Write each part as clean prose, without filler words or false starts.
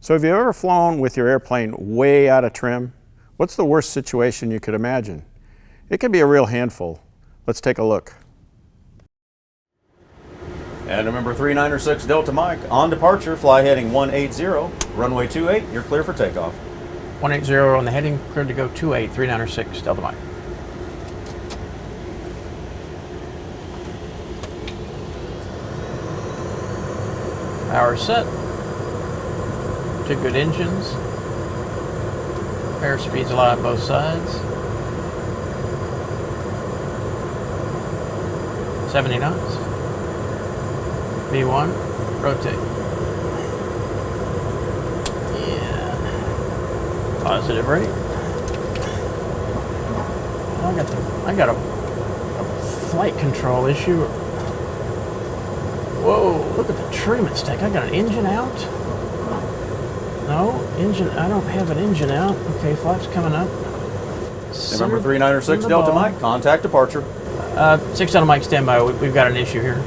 So have you ever flown with your airplane way out of trim? What's the worst situation you could imagine? It can be a real handful. Let's take a look. And remember 396 Delta Mike, on departure, fly heading 180, runway 28, you're clear for takeoff. 180 on the heading, cleared to go 28, 396 Delta Mike. Power set. Two good engines. Airspeed's allowed both sides. 70 knots. V1, rotate. Yeah. Positive rate. I got a flight control issue. Whoa, look at the trim it's taking. I got an engine out. No, engine, I don't have an engine out. Okay, flight's coming up. Remember 396 Delta Mike, contact departure. 6 Delta Mike, standby. We've got an issue here.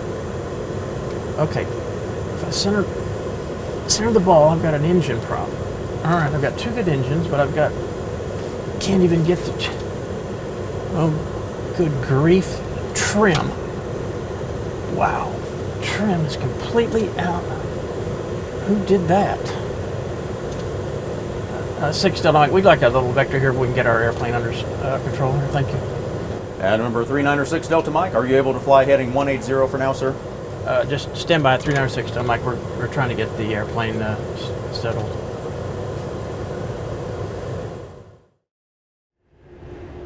Okay, if I center the ball, I've got an engine problem. All right, I've got two good engines, but can't even get the, oh, good grief, trim. Wow, trim is completely out. Who did that? 6 Delta Mike, we'd like a little vector here if we can get our airplane under control here. Thank you. And remember 396 Delta Mike, are you able to fly heading 180 for now, sir? Just stand by at 396 Delta Mike. We're trying to get the airplane settled.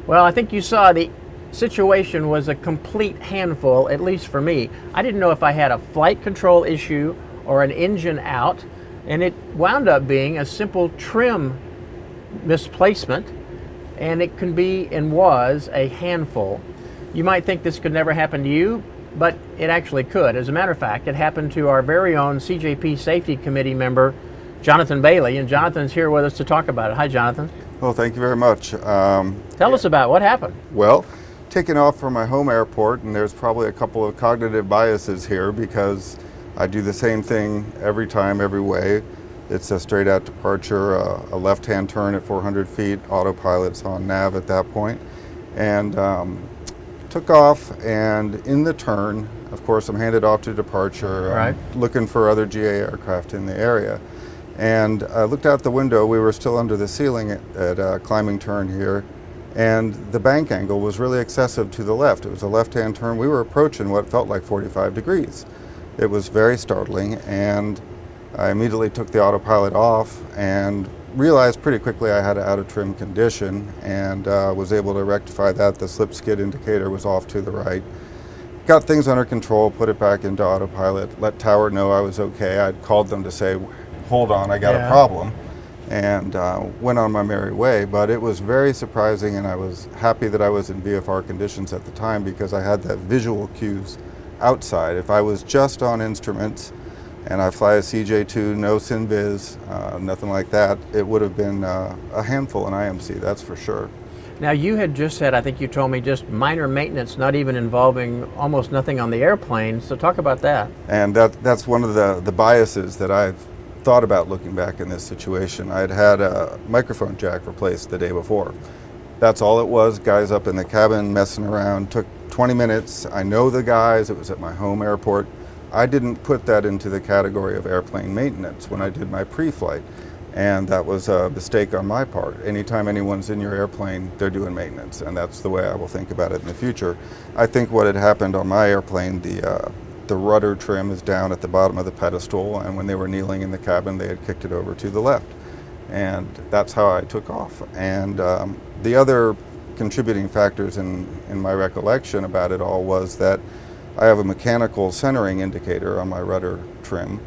Well, I think you saw the situation was a complete handful, at least for me. I didn't know if I had a flight control issue or an engine out, and it wound up being a simple trim misplacement, and it can be and was a handful. You might think this could never happen to you, but it actually could. As a matter of fact, it happened to our very own CJP Safety Committee member, Jonathan Bailey, and Jonathan's here with us to talk about it. Hi, Jonathan. Well, thank you very much. Tell us about what happened. Well, taking off from my home airport, and there's probably a couple of cognitive biases here because I do the same thing every time, every way. It's a straight out departure, a left-hand turn at 400 feet, autopilot's on nav at that point, and took off, and in the turn, of course, I'm handed off to departure, right, looking for other GA aircraft in the area. And I looked out the window, we were still under the ceiling at climbing turn here, and the bank angle was really excessive to the left. It was a left-hand turn. We were approaching what felt like 45 degrees. It was very startling, and I immediately took the autopilot off and realized pretty quickly I had an out of trim condition, and was able to rectify that. The slip skid indicator was off to the right. Got things under control, put it back into autopilot, let Tower know I was okay. I'd called them to say, hold on, I got a problem, and went on my merry way. But it was very surprising, and I was happy that I was in VFR conditions at the time because I had that visual cues outside. If I was just on instruments and I fly a CJ2, no SynViz, nothing like that, it would have been a handful in IMC, that's for sure. Now, you had just said, I think you told me, just minor maintenance, not even involving almost nothing on the airplane, so talk about that. And that's one of the biases that I've thought about looking back in this situation. I'd had a microphone jack replaced the day before. That's all it was, guys up in the cabin messing around, took 20 minutes. I know the guys, it was at my home airport. I didn't put that into the category of airplane maintenance when I did my pre-flight, and that was a mistake on my part. Anytime anyone's in your airplane, they're doing maintenance, and that's the way I will think about it in the future. I think what had happened on my airplane, the rudder trim is down at the bottom of the pedestal, and when they were kneeling in the cabin, they had kicked it over to the left, and that's how I took off. And the other contributing factors in my recollection about it all was that I have a mechanical centering indicator on my rudder trim.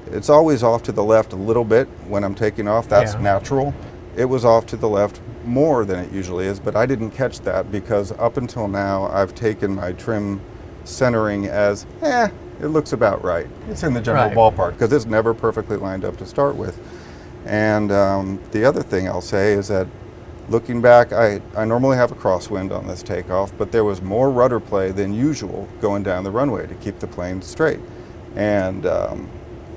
It's always off to the left a little bit when I'm taking off. That's natural. It was off to the left more than it usually is, but I didn't catch that because up until now I've taken my trim centering as, it looks about right. It's in the general ballpark because it's never perfectly lined up to start with. And the other thing I'll say is that looking back, I normally have a crosswind on this takeoff, but there was more rudder play than usual going down the runway to keep the plane straight. And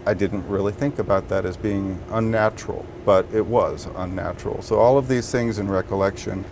I didn't really think about that as being unnatural, but it was unnatural. So all of these things in recollection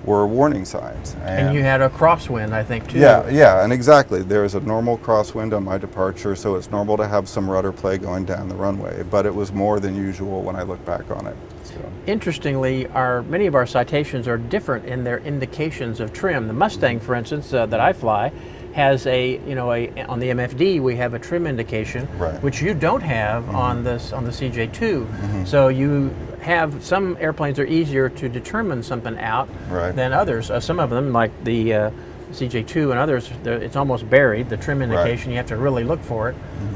were warning signs. And you had a crosswind, I think, too. Yeah, and exactly. There's a normal crosswind on my departure, so it's normal to have some rudder play going down the runway, but it was more than usual when I look back on it. So. Interestingly, many of our citations are different in their indications of trim. The Mustang, for instance, that I fly, has on the MFD we have a trim indication, right, which you don't have on the CJ2. So you have some airplanes are easier to determine something out than others. Some of them, like the CJ2 and others, it's almost buried. The trim indication, you have to really look for it.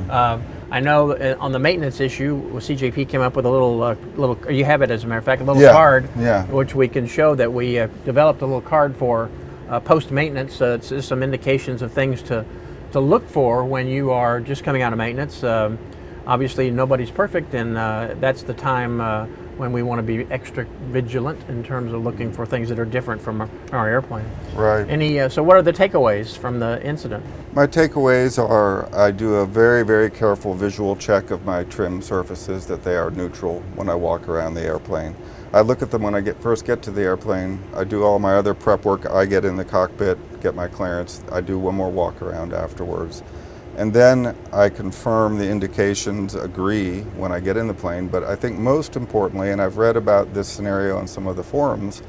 I know on the maintenance issue, CJP came up with a little. You have it, as a matter of fact, a little card, which we can show that we developed a little card for post-maintenance. It's just some indications of things to look for when you are just coming out of maintenance. Obviously, nobody's perfect, and that's the time when we want to be extra vigilant in terms of looking for things that are different from our airplane. Right. So what are the takeaways from the incident? My takeaways are I do a very, very careful visual check of my trim surfaces, that they are neutral when I walk around the airplane. I look at them when I first get to the airplane. I do all my other prep work. I get in the cockpit, get my clearance. I do one more walk around afterwards. And then I confirm the indications, agree when I get in the plane. But I think most importantly, and I've read about this scenario on some of the forums,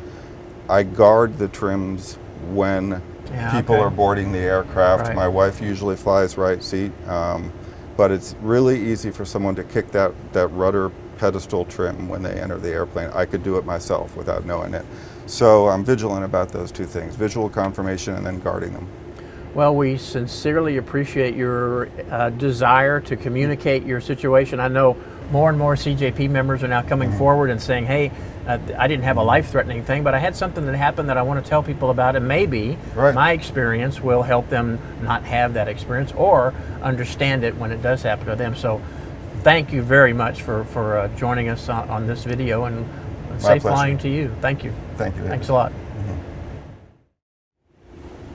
I guard the trims when people are boarding the aircraft. My wife usually flies right seat, but it's really easy for someone to kick that rudder pedestal trim when they enter the airplane. I could do it myself without knowing it. So I'm vigilant about those two things, visual confirmation and then guarding them. Well, we sincerely appreciate your desire to communicate your situation. I know more and more CJP members are now coming forward and saying, hey, I didn't have a life-threatening thing, but I had something that happened that I want to tell people about, and maybe my experience will help them not have that experience or understand it when it does happen to them. So thank you very much for joining us on this video, and safe flying to you. Thank you. Thank you. Thanks a lot.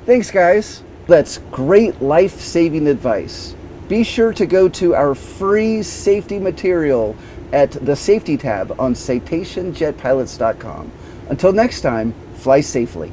Thanks, guys. That's great life-saving advice. Be sure to go to our free safety material at the Safety tab on citationjetpilots.com. Until next time, fly safely.